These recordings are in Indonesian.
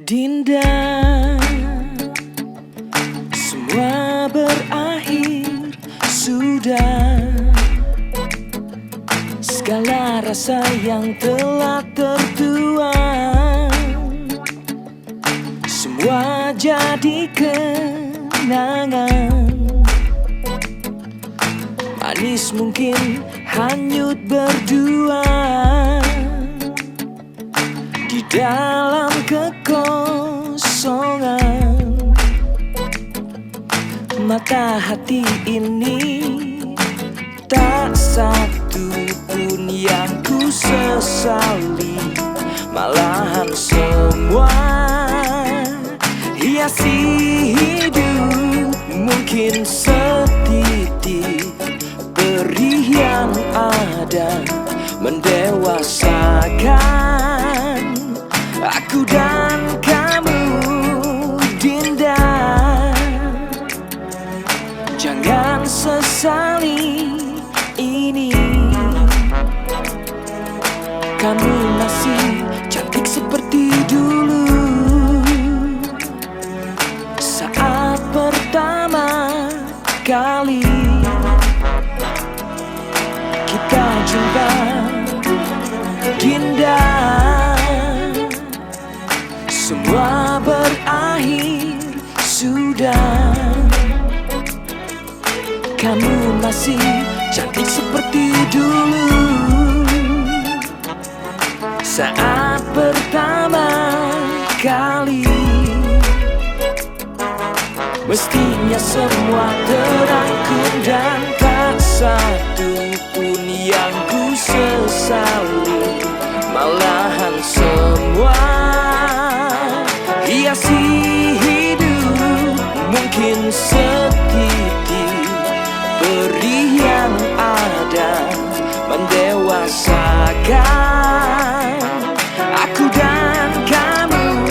Dinda, semua berakhir sudah. Segala rasa yang telah tertuang, semua jadi kenangan. Manis mungkin hanyut berdua di dalam kekosongan. Mata hati ini tak satu pun yang ku sesali, malahan semua hiasi hidup. Mungkin setitik perih yang ada mendewasakan aku dan kamu. Dinda, jangan sesali ini. Kamu masih cantik seperti dulu saat pertama kali kita jumpa. Dinda, semua berakhir sudah. Kamu masih cantik seperti dulu saat pertama kali. Mestinya semua terangkum dan tak satu pun yang ku sesali, malahan semua hiasi hidup. Mungkin setitik perih yang ada mendewasakan aku dan kamu.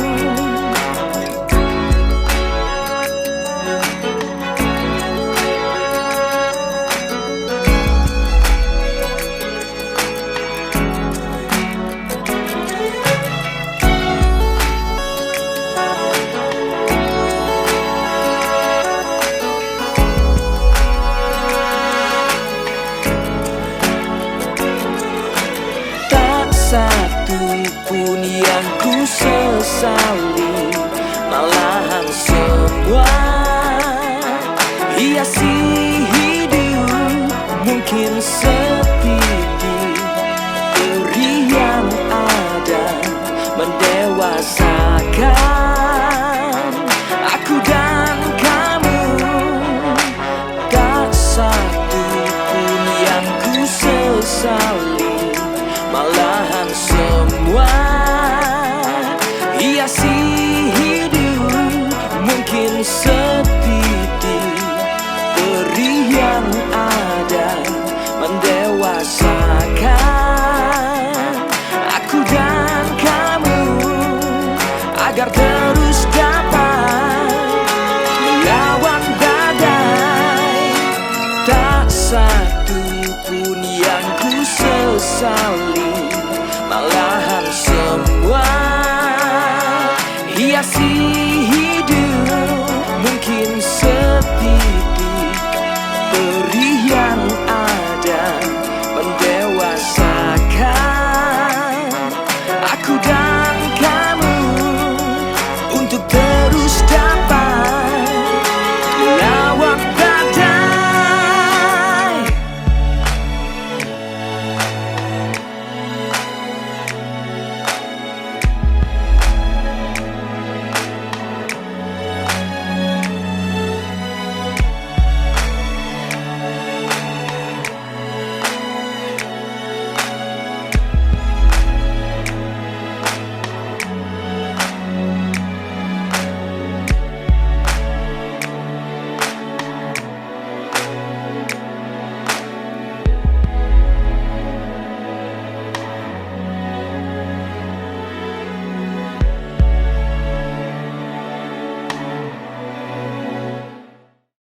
Satu pun yang ku sesali, malahan semua hiasi hidup. Mungkin setitik perih yang ada mendewasakan aku dan kamu. Tak satu pun yang ku sesali, malahan semua hiasi hidup. Mungkin setitik perih yang ada mendewasakan aku dan kamu, agar terus dapat melawan badai. Tak satu pun yang ku sesali,